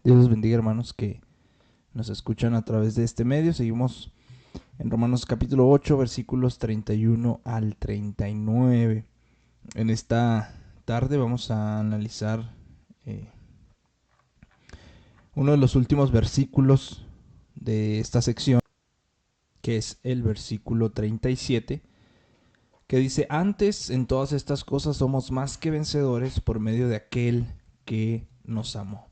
Dios los bendiga, hermanos que nos escuchan a través de este medio. Seguimos en Romanos capítulo 8, versículos 31 al 39. En esta tarde vamos a analizar uno de los últimos versículos de esta sección, que es el versículo 37, que dice: antes en todas estas cosas somos más que vencedores por medio de aquel que nos amó.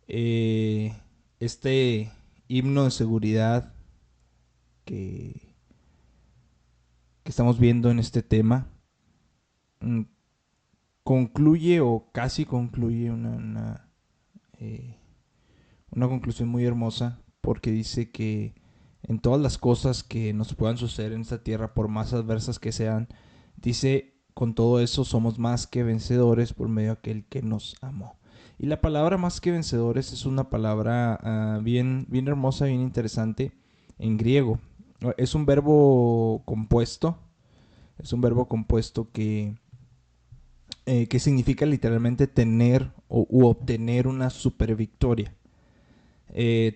Este himno de seguridad que, que estamos viendo en este tema concluye o casi concluye una conclusión muy hermosa, porque dice que en todas las cosas que nos puedan suceder en esta tierra, por más adversas que sean, dice: con todo eso somos más que vencedores por medio de aquel que nos amó. Y la palabra más que vencedores es una palabra bien hermosa, bien interesante en griego. Es un verbo compuesto, que significa literalmente tener u obtener una super victoria.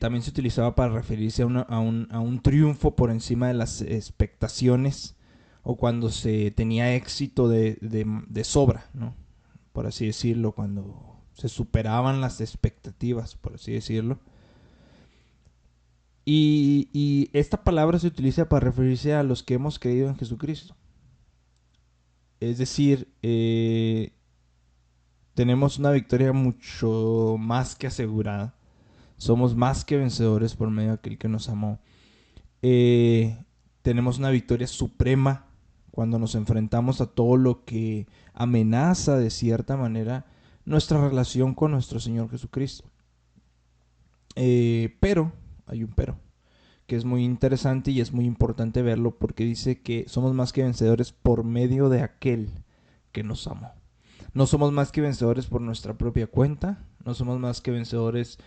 También se utilizaba para referirse a un triunfo por encima de las expectaciones, o cuando se tenía éxito de sobra, ¿no? Por así decirlo, cuando se superaban las expectativas, por así decirlo. Y esta palabra se utiliza para referirse a los que hemos creído en Jesucristo. Es decir, tenemos una victoria mucho más que asegurada. Somos más que vencedores por medio de aquel que nos amó. Tenemos una victoria suprema cuando nos enfrentamos a todo lo que amenaza de cierta manera nuestra relación con nuestro Señor Jesucristo. Pero, hay un pero, que es muy interesante y es muy importante verlo, porque dice que somos más que vencedores por medio de aquel que nos amó. No somos más que vencedores por nuestra propia cuenta, no somos más que vencedores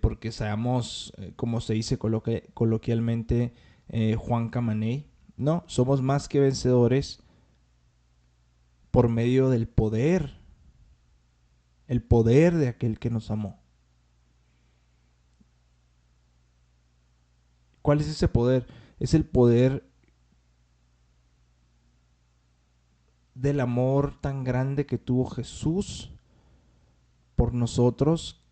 porque seamos, como se dice coloquialmente, Juan Camaney. No, somos más que vencedores por medio del poder, el poder de aquel que nos amó. ¿Cuál es ese poder? Es el poder del amor tan grande que tuvo Jesús por nosotros,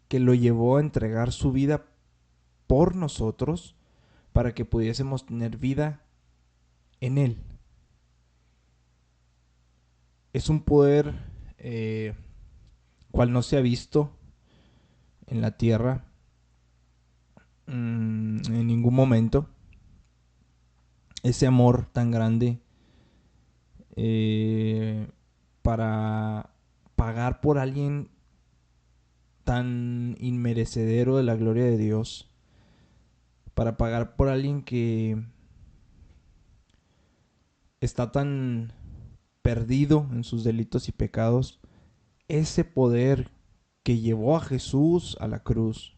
que lo llevó a entregar su vida por nosotros para que pudiésemos tener vida en Él. Es un poder cual no se ha visto en la tierra en ningún momento. Ese amor tan grande para pagar por alguien tan inmerecedero de la gloria de Dios, para pagar por alguien que está tan perdido en sus delitos y pecados. Ese poder que llevó a Jesús a la cruz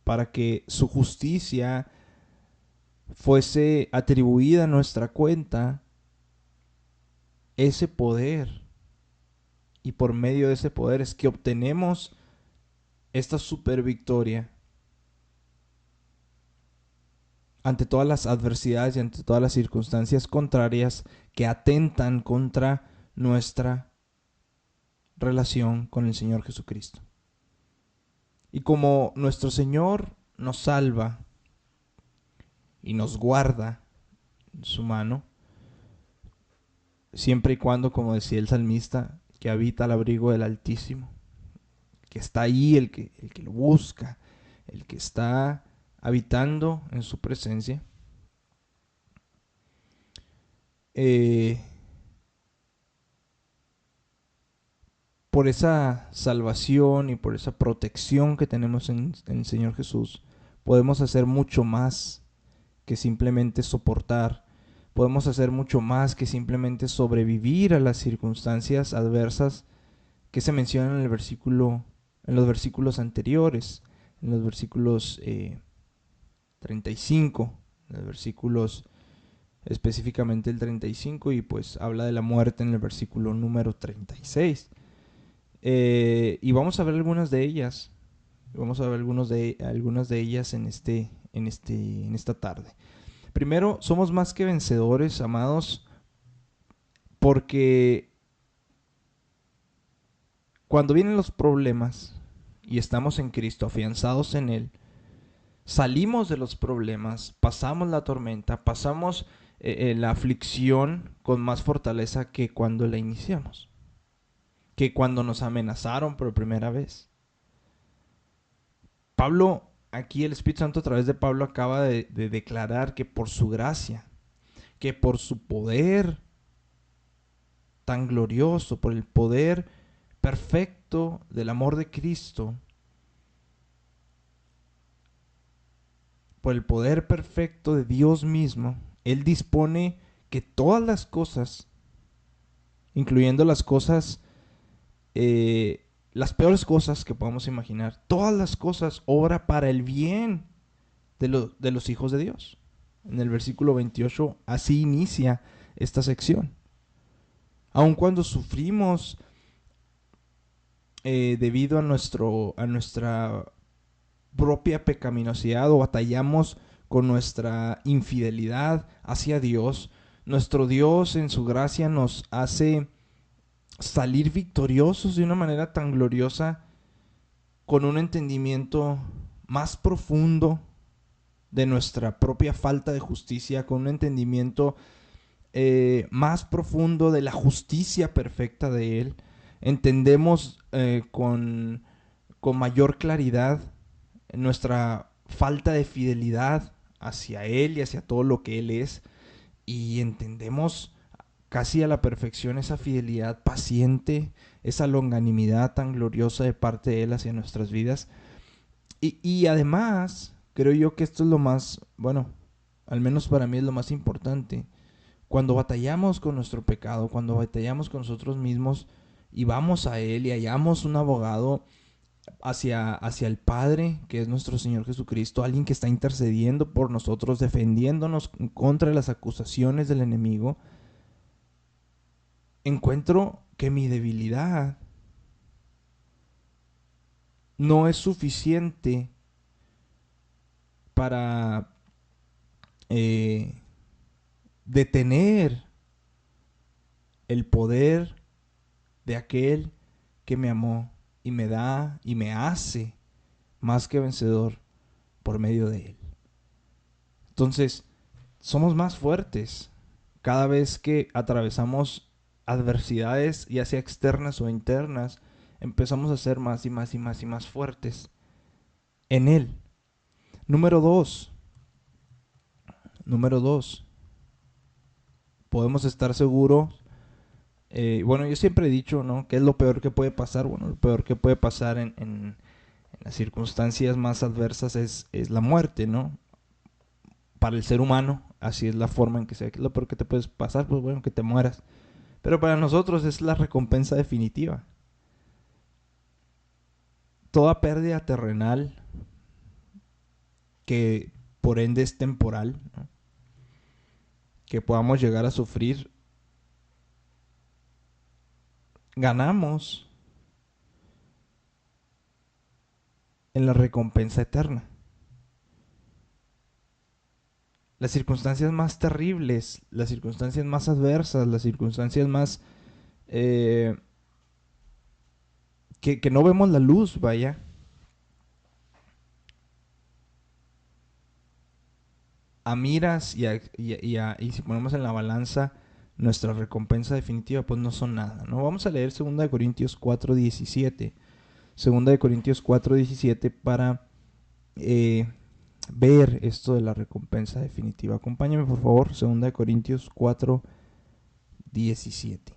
para que su justicia fuese atribuida a nuestra cuenta, ese poder, y por medio de ese poder es que obtenemos esta super victoria ante todas las adversidades y ante todas las circunstancias contrarias que atentan contra nuestra relación con el Señor Jesucristo. Y como nuestro Señor nos salva y nos guarda en su mano, siempre y cuando, como decía el salmista, que habita al abrigo del Altísimo, que está ahí, el que lo busca, el que está habitando en su presencia, eh, por esa salvación y por esa protección que tenemos en el Señor Jesús, podemos hacer mucho más que simplemente soportar. Podemos hacer mucho más que simplemente sobrevivir a las circunstancias adversas que se mencionan en los versículos anteriores, en los versículos 35, en los versículos específicamente el 35, y pues habla de la muerte en el versículo número 36. Y vamos a ver algunas de ellas. Vamos a ver algunas de ellas en esta tarde. Primero, somos más que vencedores, amados, porque cuando vienen los problemas y estamos en Cristo, afianzados en Él, salimos de los problemas, pasamos la tormenta, pasamos la aflicción con más fortaleza que cuando la iniciamos, que cuando nos amenazaron por primera vez. Pablo, aquí el Espíritu Santo a través de Pablo acaba de declarar que por su gracia, que por su poder tan glorioso, por el poder perfecto del amor de Cristo, por el poder perfecto de Dios mismo, Él dispone que todas las cosas, incluyendo las cosas, las peores cosas que podamos imaginar, todas las cosas obra para el bien de los hijos de Dios. En el versículo 28 así inicia esta sección. Aun cuando sufrimos debido a nuestra propia pecaminosidad o batallamos con nuestra infidelidad hacia Dios, nuestro Dios en su gracia nos hace salir victoriosos de una manera tan gloriosa, con un entendimiento más profundo de nuestra propia falta de justicia, con un entendimiento más profundo de la justicia perfecta de Él. Entendemos con mayor claridad nuestra falta de fidelidad hacia Él y hacia todo lo que Él es, y entendemos casi a la perfección esa fidelidad paciente, esa longanimidad tan gloriosa de parte de Él hacia nuestras vidas. Y además, creo yo que esto es lo más, bueno, al menos para mí es lo más importante. Cuando batallamos con nuestro pecado, cuando batallamos con nosotros mismos y vamos a Él y hallamos un abogado hacia el Padre, que es nuestro Señor Jesucristo, alguien que está intercediendo por nosotros, defendiéndonos contra las acusaciones del enemigo, encuentro que mi debilidad no es suficiente para detener el poder de aquel que me amó y me da y me hace más que vencedor por medio de Él. Entonces, somos más fuertes cada vez que atravesamos adversidades, ya sea externas o internas. Empezamos a ser más y más y más y más fuertes en Él. Número dos, número dos, podemos estar seguros. Bueno, yo siempre he dicho, ¿no? ¿Qué es lo peor que puede pasar? Bueno, lo peor que puede pasar en las circunstancias más adversas es la muerte, ¿no? Para el ser humano, así es la forma en que sea. ¿Qué es lo peor que te puede pasar? Pues bueno, que te mueras. Pero para nosotros es la recompensa definitiva. Toda pérdida terrenal, que por ende es temporal, ¿no?, que podamos llegar a sufrir, ganamos en la recompensa eterna. Las circunstancias más terribles, las circunstancias más adversas, las circunstancias más eh, que no vemos la luz, vaya, a miras y si ponemos en la balanza nuestra recompensa definitiva, pues no son nada, ¿no? Vamos a leer 2 Corintios 4:17. 2 Corintios 4:17 para eh, ver esto de la recompensa definitiva. Acompáñame por favor, 2 Corintios 4:17.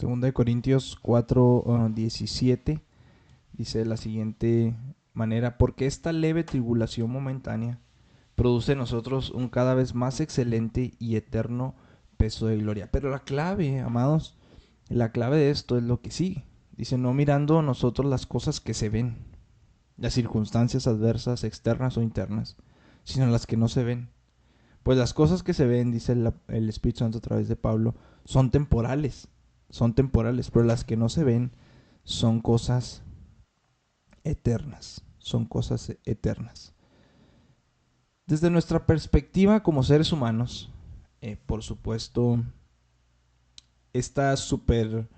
Segunda de Corintios 4, 17 dice de la siguiente manera: porque esta leve tribulación momentánea produce en nosotros un cada vez más excelente y eterno peso de gloria. Pero la clave, amados, la clave de esto es lo que sigue. Dice, no mirando nosotros las cosas que se ven, las circunstancias adversas, externas o internas, sino las que no se ven. Pues las cosas que se ven, dice el Espíritu Santo a través de Pablo, son temporales, pero las que no se ven son cosas eternas, son cosas eternas. Desde nuestra perspectiva como seres humanos, por supuesto, esta super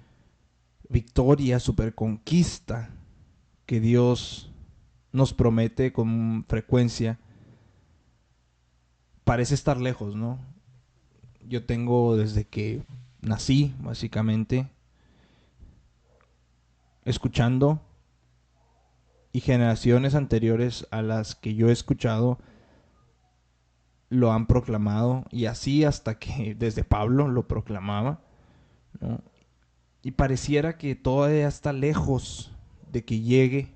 victoria, super conquista que Dios nos promete con frecuencia, parece estar lejos, ¿no? Yo tengo desde que nací, básicamente, escuchando, y generaciones anteriores a las que yo he escuchado lo han proclamado, y así hasta que desde Pablo lo proclamaba, ¿no? Y pareciera que todavía está lejos de que llegue.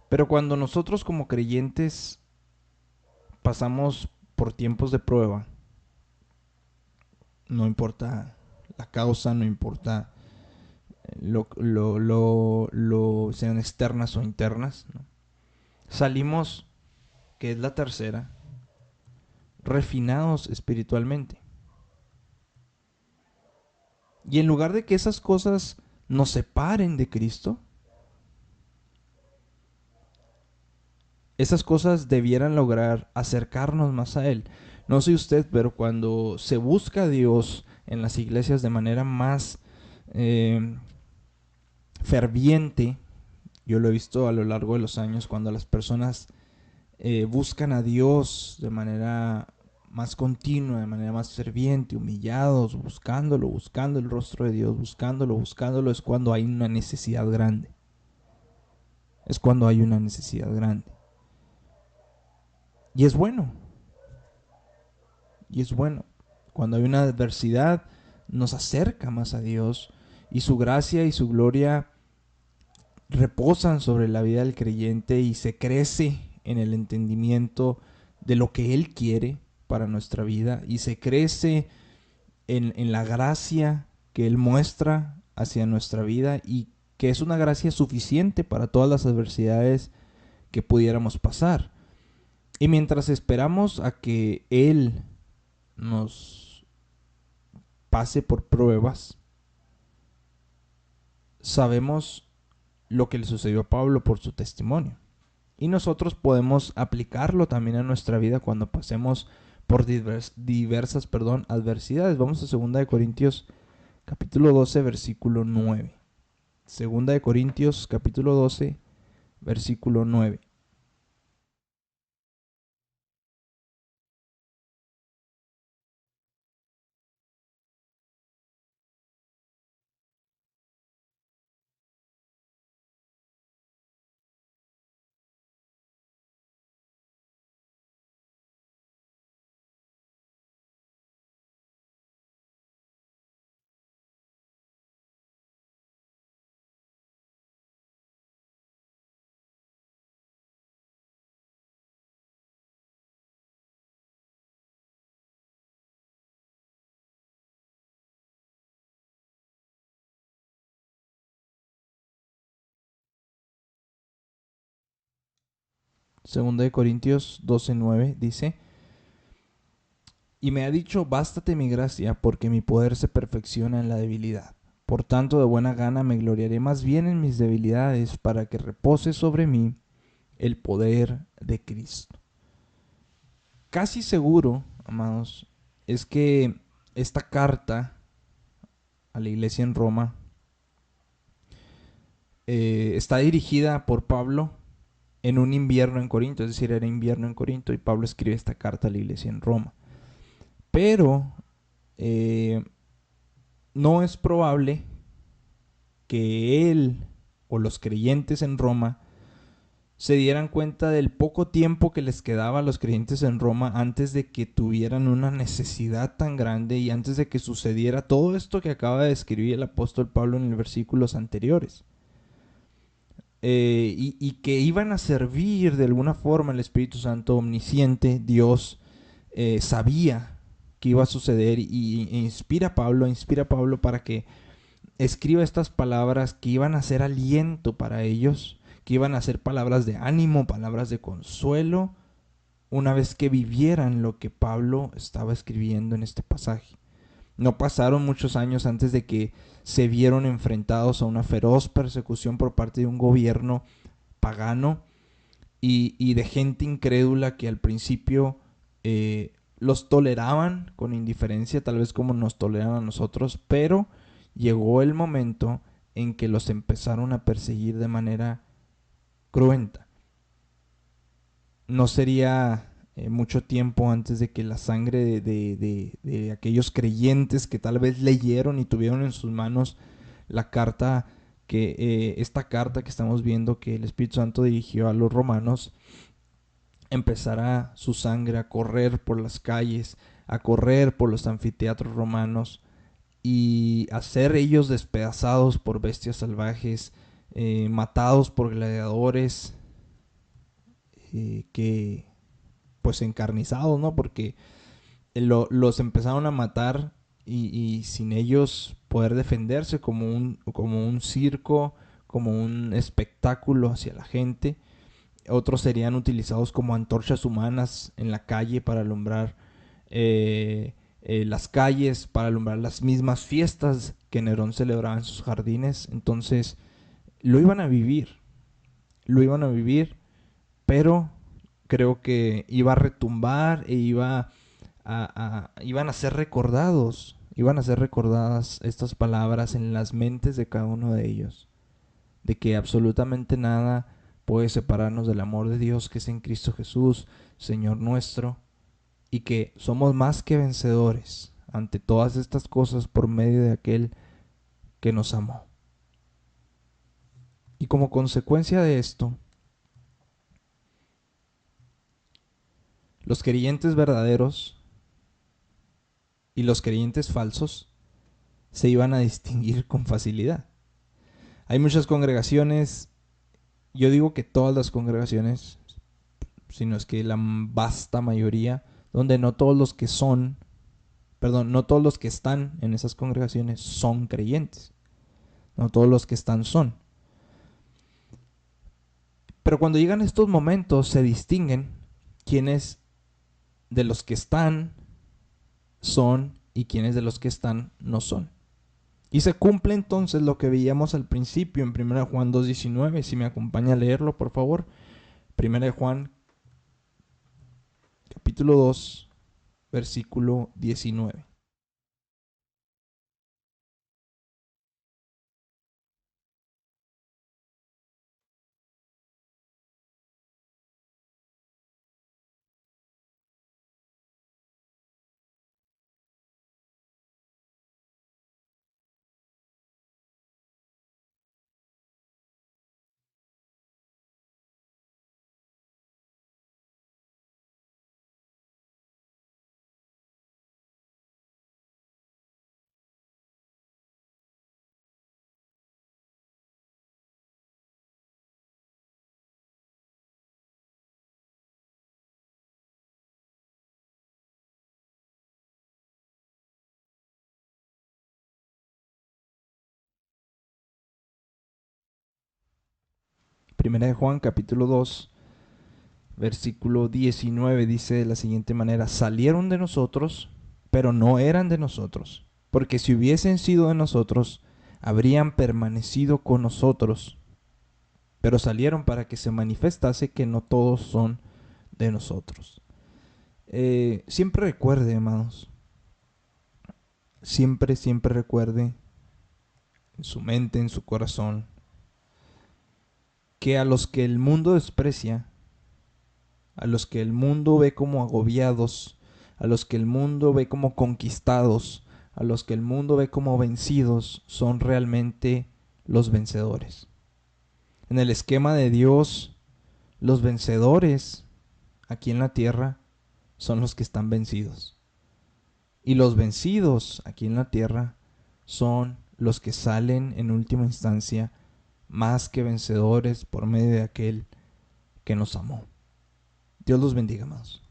Pero cuando nosotros como creyentes pasamos por tiempos de prueba, no importa la causa, no importa sean externas o internas, ¿no? Salimos, que es la tercera, refinados espiritualmente. Y en lugar de que esas cosas nos separen de Cristo, esas cosas debieran lograr acercarnos más a Él. No sé usted, pero cuando se busca a Dios en las iglesias de manera más ferviente, yo lo he visto a lo largo de los años, cuando las personas buscan a Dios de manera más continua, de manera más ferviente, humillados, buscando el rostro de Dios, buscándolo, es cuando hay una necesidad grande. Es cuando hay una necesidad grande. Y es bueno. Y es bueno. Cuando hay una adversidad, nos acerca más a Dios, y su gracia y su gloria reposan sobre la vida del creyente, y se crece en el entendimiento de lo que Él quiere para nuestra vida, y se crece en la gracia que Él muestra hacia nuestra vida, y que es una gracia suficiente para todas las adversidades que pudiéramos pasar. Y mientras esperamos a que Él nos pase por pruebas, sabemos lo que le sucedió a Pablo por su testimonio. Y nosotros podemos aplicarlo también a nuestra vida cuando pasemos por diversas adversidades. Vamos a 2 de Corintios capítulo 12, versículo 9. 2 de Corintios capítulo 12, versículo 9. Segunda de Corintios 12, 9 dice: y me ha dicho, bástate mi gracia, porque mi poder se perfecciona en la debilidad. Por tanto, de buena gana me gloriaré más bien en mis debilidades, para que repose sobre mí el poder de Cristo. Casi seguro, amados, es que esta carta a la iglesia en Roma está dirigida por Pablo en un invierno en Corinto, es decir, era invierno en Corinto, y Pablo escribe esta carta a la iglesia en Roma. Pero no es probable que él o los creyentes en Roma se dieran cuenta del poco tiempo que les quedaba a los creyentes en Roma antes de que tuvieran una necesidad tan grande y antes de que sucediera todo esto que acaba de escribir el apóstol Pablo en los versículos anteriores. Y que iban a servir de alguna forma. El Espíritu Santo omnisciente, Dios, sabía que iba a suceder e inspira a Pablo para que escriba estas palabras que iban a ser aliento para ellos, que iban a ser palabras de ánimo, palabras de consuelo, una vez que vivieran lo que Pablo estaba escribiendo en este pasaje. No pasaron muchos años antes de que se vieron enfrentados a una feroz persecución por parte de un gobierno pagano y de gente incrédula que al principio los toleraban con indiferencia, tal vez como nos toleran a nosotros, pero llegó el momento en que los empezaron a perseguir de manera cruenta. No sería mucho tiempo antes de que la sangre de aquellos creyentes que tal vez leyeron y tuvieron en sus manos la carta esta carta que estamos viendo que el Espíritu Santo dirigió a los romanos, empezará su sangre a correr por las calles, a correr por los anfiteatros romanos y a ser ellos despedazados por bestias salvajes, matados por gladiadores, que pues encarnizados, ¿no? Porque los empezaron a matar y sin ellos poder defenderse como un circo, como un espectáculo hacia la gente. Otros serían utilizados como antorchas humanas en la calle para alumbrar las calles, para alumbrar las mismas fiestas que Nerón celebraba en sus jardines. Entonces lo iban a vivir, pero creo que iba a retumbar e iban a ser recordados, iban a ser recordadas estas palabras en las mentes de cada uno de ellos, de que absolutamente nada puede separarnos del amor de Dios que es en Cristo Jesús, Señor nuestro, y que somos más que vencedores ante todas estas cosas por medio de aquel que nos amó. Y como consecuencia de esto, los creyentes verdaderos y los creyentes falsos se iban a distinguir con facilidad. Hay muchas congregaciones, yo digo que todas las congregaciones, sino es que la vasta mayoría, donde no todos los que no todos los que están en esas congregaciones son creyentes. No todos los que están son. Pero cuando llegan estos momentos se distinguen quiénes de los que están son y quiénes de los que están no son. Y se cumple entonces lo que veíamos al principio en 1 Juan 2:19. Si me acompaña a leerlo, por favor. 1 Juan capítulo 2, versículo 19. Primera de Juan capítulo 2, versículo 19 dice de la siguiente manera: salieron de nosotros, pero no eran de nosotros, porque si hubiesen sido de nosotros, habrían permanecido con nosotros, pero salieron para que se manifestase que no todos son de nosotros. Siempre recuerde, amados, siempre recuerde en su mente, en su corazón, que a los que el mundo desprecia, a los que el mundo ve como agobiados, a los que el mundo ve como conquistados, a los que el mundo ve como vencidos, son realmente los vencedores. En el esquema de Dios, Los vencedores aquí en la tierra son los que están vencidos. Y los vencidos aquí en la tierra son los que salen en última instancia más que vencedores por medio de aquel que nos amó. Dios los bendiga, amados.